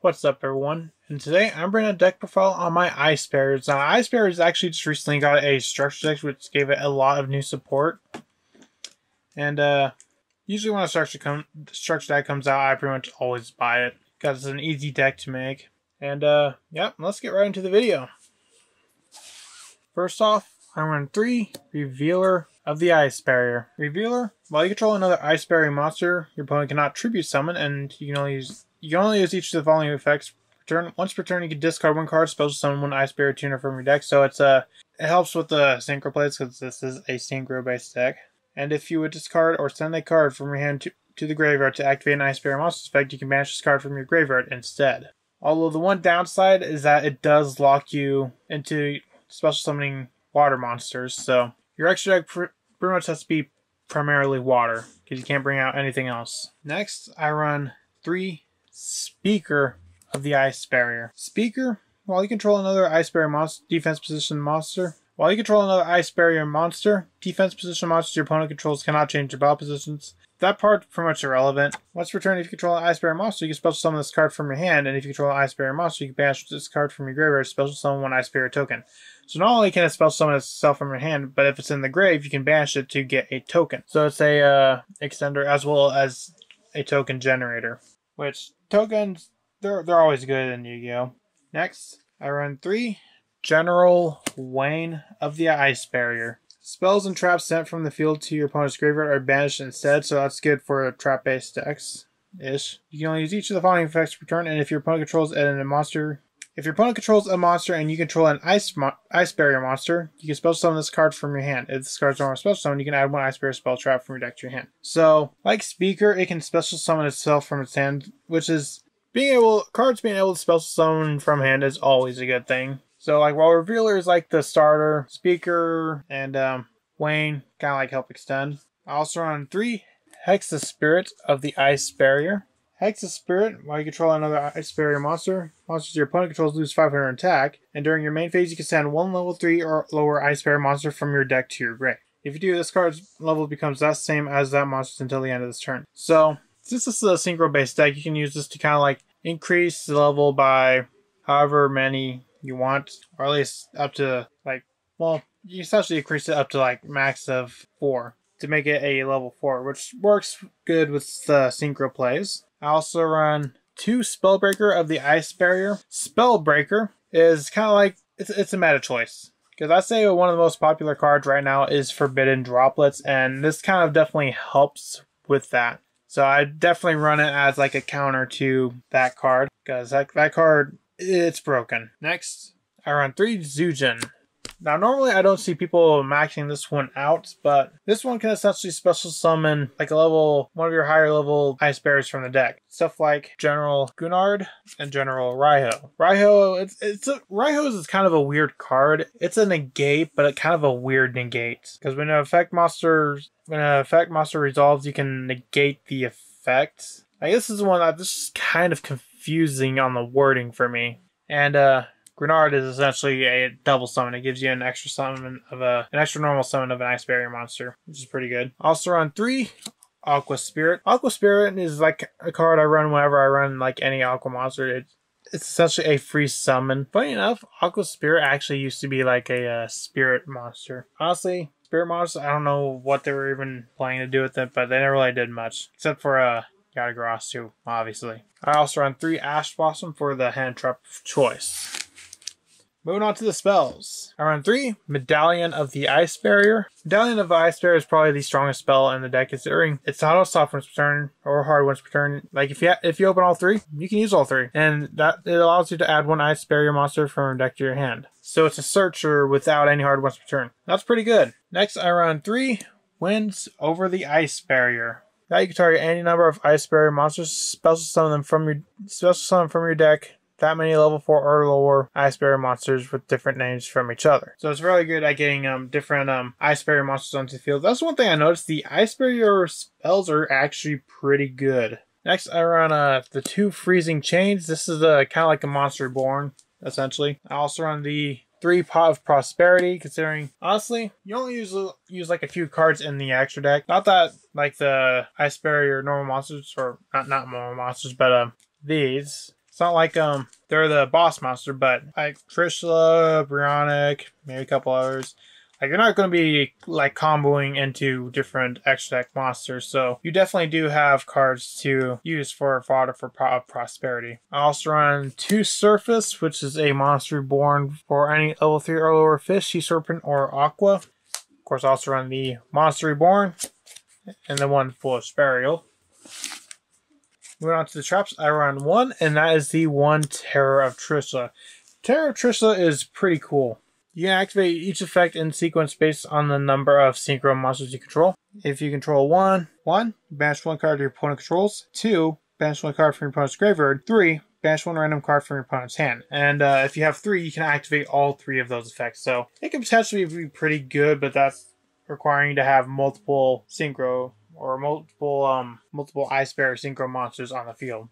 What's up, everyone? And today I'm bringing a deck profile on my Ice Bearers. Now, Ice Bearers actually just recently got a structure deck, which gave it a lot of new support. And usually when a structure deck comes out, I pretty much always buy it because it's an easy deck to make. And yeah, let's get right into the video. First off, I run 3 Revealer of the Ice Barrier. Revealer, while you control another Ice Barrier monster, your opponent cannot tribute summon, and you can only use each of the following effects. Once per turn, you can discard 1 card, special summon 1 Ice Barrier tuner from your deck. So it helps with the synchro plays because this is a synchro based deck. And if you would discard or send a card from your hand to the graveyard to activate an Ice Barrier monster effect, you can banish this card from your graveyard instead. Although the one downside is that it does lock you into special summoning water monsters. So your extra deck pretty much has to be primarily water because you can't bring out anything else. Next, I run 3 Speaker of the Ice Barrier. Speaker, while you control another Ice Barrier monster, defense position monster. While you control another Ice Barrier monster, defense position monsters your opponent controls cannot change their battle positions. That part pretty much irrelevant. Once per turn, if you control an Ice Barrier monster, you can special summon this card from your hand, and if you control an Ice Barrier monster, you can banish this card from your graveyard to special summon 1 Ice Barrier token. So not only can it special summon itself from your hand, but if it's in the grave, you can banish it to get a token. So it's a extender as well as a token generator. Which, tokens, they're always good in Yu-Gi-Oh! Next, I run 3 General Wayne of the Ice Barrier. Spells and traps sent from the field to your opponent's graveyard are banished instead, so that's good for trap-based decks-ish. You can only use each of the following effects per turn, and if your opponent controls a monster... If your opponent controls a monster and you control an Ice Barrier monster, you can special summon this card from your hand. If this card's normal special summon, you can add 1 Ice Barrier spell trap from your deck to your hand. So, like Speaker, it can special summon itself from its hand, which is... Cards being able to special summon from hand is always a good thing. So, like, while Revealer is like the starter, Speaker and Wayne kind of like help extend. I also run 3 Hexa Spirit of the Ice Barrier. Hexa Spirit, while you control another Ice Barrier monster, monsters your opponent controls lose 500 attack, and during your main phase you can send 1 level 3 or lower Ice Barrier monster from your deck to your grave. If you do, this card's level becomes that same as that monster's until the end of this turn. So, since this is a synchro based deck, you can use this to kind of like increase the level by however many you want, or at least up to like, well, you essentially increase it up to like max of 4 to make it a level 4, which works good with the synchro plays. I also run 2 Spellbreaker of the Ice Barrier. Spellbreaker is kind of like, it's a meta choice. Because I say one of the most popular cards right now is Forbidden Droplets, and this kind of definitely helps with that. So I definitely run it as like a counter to that card, because that card, it's broken. Next, I run 3 Zujin. Now, normally I don't see people maxing this one out, but this one can essentially special summon like one of your higher level Ice Bearers from the deck. Stuff like General Gunard and General Raiho. Raiho is kind of a weird card. It's a negate, but kind of a weird negate. Because when an effect monster resolves, you can negate the effect. I guess this is kind of confusing on the wording for me. And Grenard is essentially a double summon. It gives you an extra normal summon of an Ice Barrier monster, which is pretty good. Also run 3 Aqua Spirit. Aqua Spirit is like a card I run whenever I run like any Aqua monster. It's essentially a free summon. Funny enough, Aqua Spirit actually used to be like a spirit monster. Honestly, spirit monsters, I don't know what they were even planning to do with it, but they never really did much. Except for Yata-Garasu, obviously. I also run 3 Ash Blossom for the hand trap of choice. Moving on to the spells. I run 3 Medallion of the Ice Barrier. Medallion of the Ice Barrier is probably the strongest spell in the deck, considering it's auto soft once per turn or hard once per turn. Like if you open all 3, you can use all 3, and that it allows you to add 1 Ice Barrier monster from your deck to your hand. So it's a searcher without any hard once per turn. That's pretty good. Next, I run 3 Winds over the Ice Barrier. Now you can target any number of Ice Barrier monsters, special summon from your deck. That many level 4 or lower Ice Barrier monsters with different names from each other. So it's really good at getting different Ice Barrier monsters onto the field. That's one thing I noticed. The Ice Barrier spells are actually pretty good. Next, I run the 2 Freezing Chains. This is kind of like a Monster Reborn, essentially. I also run the 3 Pot of Prosperity, considering, honestly, you only use like a few cards in the extra deck. Not that, like, the Ice Barrier normal monsters, or not normal monsters, but these. It's not like they're the boss monster, but like Trishula, Brionic, maybe a couple others. Like, you're not going to be, like, comboing into different extra deck monsters, so you definitely do have cards to use for Fodder for Prosperity. I also run 2 Surface, which is a monster born for any level 3 or lower fish, Sea Serpent, or Aqua. Of course, I also run the Monster Reborn, and the one Foolish Burial. Moving on to the traps, I run 1, and that is the 1 Terror of Trishula. Terror of Trishula is pretty cool. You can activate each effect in sequence based on the number of synchro monsters you control. If you control 1, banish 1 card your opponent controls. 2, banish 1 card from your opponent's graveyard. 3, banish 1 random card from your opponent's hand. And if you have 3, you can activate all 3 of those effects. So it can potentially be pretty good, but that's requiring you to have multiple synchro or multiple Ice Barrier synchro monsters on the field.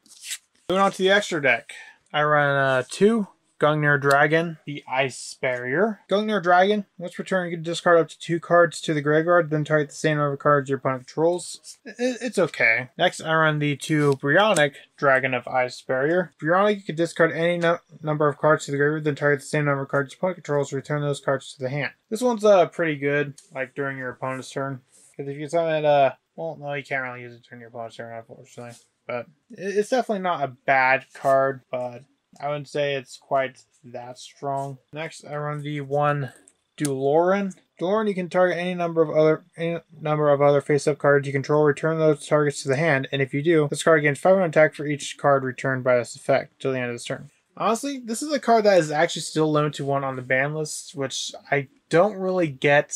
Moving on to the extra deck. I run 2 Gungnir Dragon, the Ice Barrier. Gungnir Dragon, once per turn, you can discard up to 2 cards to the graveyard, then target the same number of cards your opponent controls. It's okay. Next, I run the 2 Brionic Dragon of Ice Barrier. Brionic, you can discard any number of cards to the graveyard, then target the same number of cards your opponent controls, return those cards to the hand. This one's pretty good, like during your opponent's turn. Because if you summon it, well, no, you can't really use it during your opponent's turn, unfortunately. But it's definitely not a bad card, but I wouldn't say it's quite that strong. Next, I run the 1 Duloran. Duloran, you can target any number of other face-up cards you control. Return those targets to the hand, and if you do, this card gains 500 attack for each card returned by this effect till the end of this turn. Honestly, this is a card that is actually still limited to 1 on the ban list, which I don't really get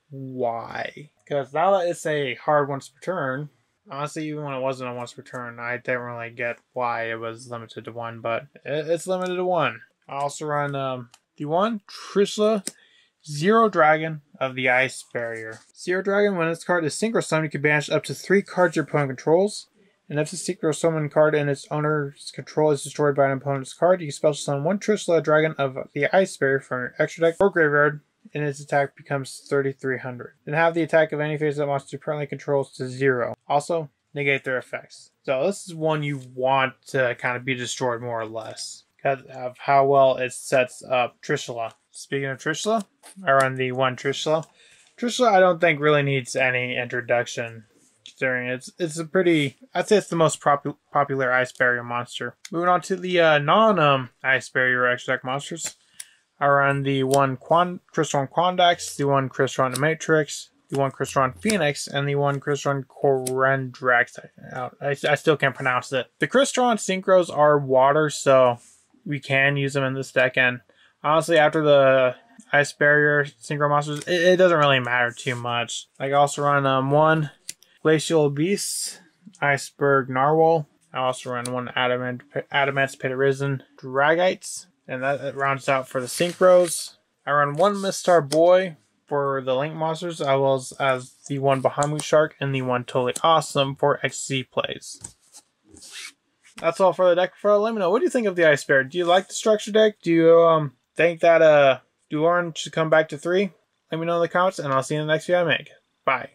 why. Because now that it's a hard once per turn, honestly, even when it wasn't a once per turn, I didn't really get why it was limited to 1, but it's limited to 1. I also run the 1 Trishula Zero Dragon of the Ice Barrier. Zero Dragon, when this card is synchro summoned, you can banish up to 3 cards your opponent controls. And if the synchro summon card in its owner's control is destroyed by an opponent's card, you can special summon 1 Trishula Dragon of the Ice Barrier from your extra deck or graveyard, and its attack becomes 3,300. Then have the attack of any face-up monster you currently controls to 0. Also, negate their effects. So this is one you want to kind of be destroyed more or less, because of how well it sets up Trishula. Speaking of Trishula, I run the 1 Trishula. Trishula I don't think really needs any introduction, considering it's a pretty, I'd say it's the most popular Ice Barrier monster. Moving on to the non-Ice Barrier extra deck monsters. I run the 1 Crystron Quandax, the 1 Crystron Matrix, the 1 Crystron Phoenix, and the 1 Crystron Corendrax. I still can't pronounce it. The Crystron Synchros are water, so we can use them in this deck, and honestly, after the Ice Barrier Synchro Monsters, it doesn't really matter too much. I also run 1 Glacial Beast, Iceberg Narwhal. I also run 1 Adamant's Pit Arisen Dragites. And that rounds out for the synchros. I run 1 Mistar Boy for the Link monsters, as well as the 1 Bahamut Shark and the 1 Totally Awesome for XC plays. That's all for the deck. Let me know, what do you think of the Ice Bear? Do you like the structure deck? Do you think that Duloran should come back to 3? Let me know in the comments, and I'll see you in the next video I make. Bye.